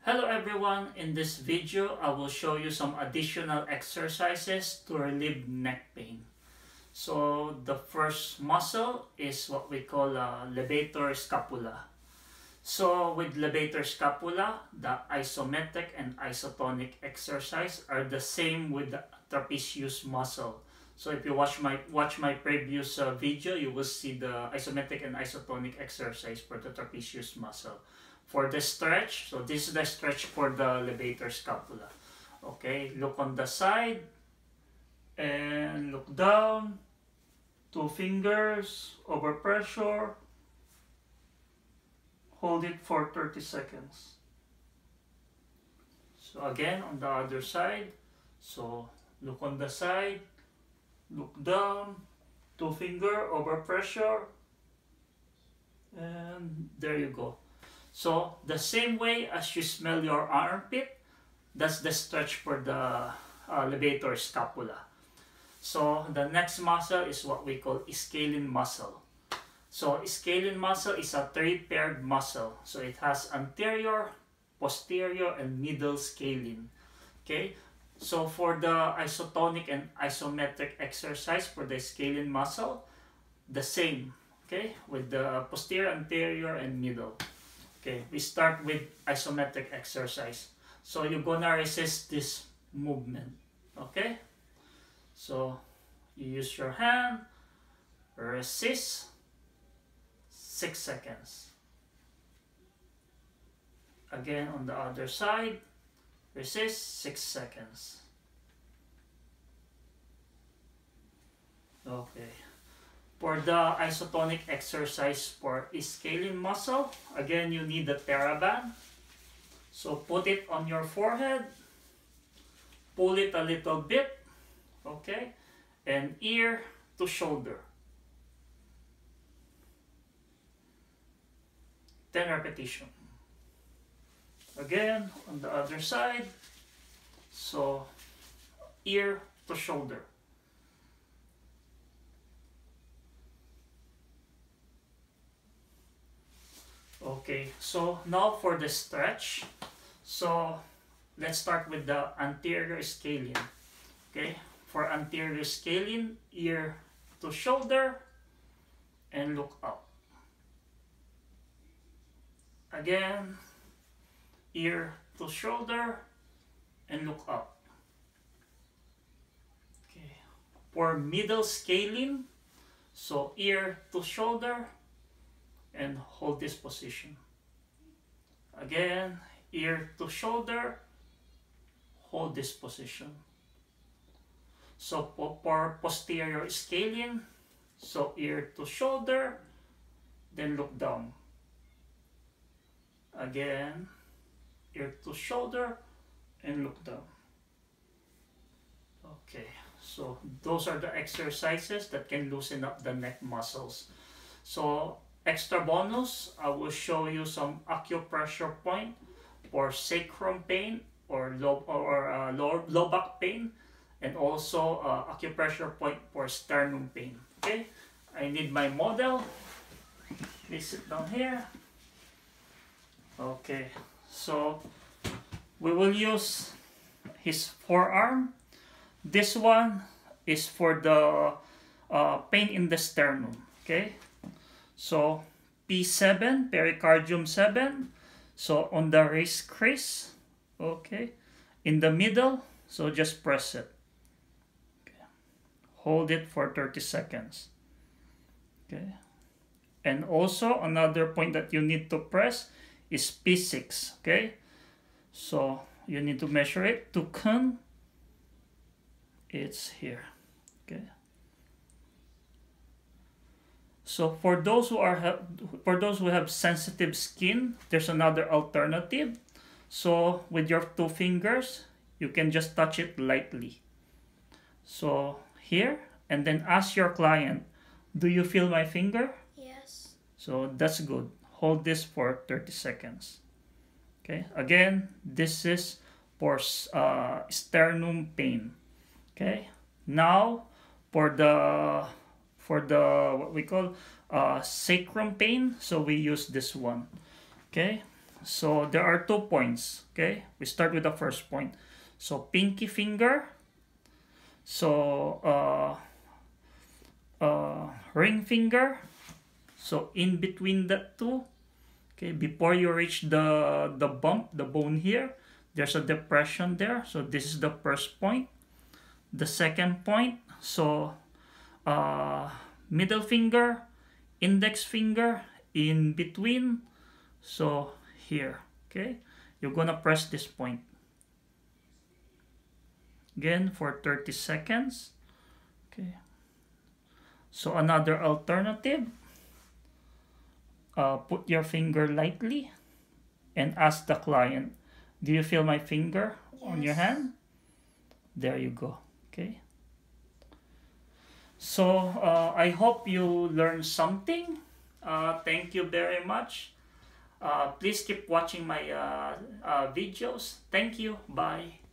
Hello everyone, in this video I will show you some additional exercises to relieve neck pain. So the first muscle is what we call levator scapula. So with levator scapula, the isometric and isotonic exercise are the same with the trapezius muscle. So if you watch my previous video, you will see the isometric and isotonic exercise for the trapezius muscle. For the stretch, so this is the stretch for the levator scapula. Okay, look on the side and look down. 2 fingers over pressure. Hold it for 30 seconds. So again on the other side. So look on the side, look down, 2 finger over pressure, and there you go. So the same way as you smell your armpit, that's the stretch for the levator scapula. So the next muscle is what we call scalene muscle. So scalene muscle is a 3-paired muscle. So it has anterior, posterior, and middle scalene. Okay. So for the isotonic and isometric exercise for the scalene muscle, the same. Okay, with the posterior, anterior, and middle. Okay, we start with isometric exercise. So you're gonna resist this movement. Okay, so you use your hand, resist 6 seconds. Again on the other side, resist 6 seconds. Okay. For the isotonic exercise for scalene muscle, again you need the TheraBand. So put it on your forehead, pull it a little bit, okay, and ear to shoulder. 10 repetitions. Again on the other side, so ear to shoulder. Okay, so now for the stretch. So let's start with the anterior scalene. Okay, for anterior scalene, ear to shoulder and look up. Again, ear to shoulder and look up. Okay, for middle scalene, so ear to shoulder and hold this position. Again, ear to shoulder, hold this position. So for posterior scalene, so ear to shoulder, then look down. Again, ear to shoulder and look down. Okay, so those are the exercises that can loosen up the neck muscles. So extra bonus, I will show you some acupressure point for sacrum pain or low back pain, and also acupressure point for sternum pain. Okay, I need my model. Please sit down here. Okay, so we will use his forearm. This one is for the pain in the sternum. Okay. So P7, pericardium 7, so on the wrist crease, okay, in the middle, so just press it. Okay. Hold it for 30 seconds. Okay. And also another point that you need to press is P6, okay? So you need to measure it to Kun. It's here. Okay. So for those who have sensitive skin, there's another alternative. So with your 2 fingers, you can just touch it lightly. So here, and then ask your client, do you feel my finger? Yes. So that's good. Hold this for 30 seconds. Okay. Again, this is for sternum pain. Okay. Now for the what we call sacrum pain, so we use this one. Okay, So there are 2 points. Okay, we start with the first point. So pinky finger. So ring finger. So in between the two, okay, before you reach the bump, the bone here, there's a depression there. So this is the first point. The second point, so middle finger, index finger, in between, so here, okay, you're gonna press this point again for 30 seconds. Okay, so another alternative, put your finger lightly and ask the client, do you feel my finger on your hand? There you go. Okay, so I hope you learned something. Thank you very much. Please keep watching my videos. Thank you. Bye.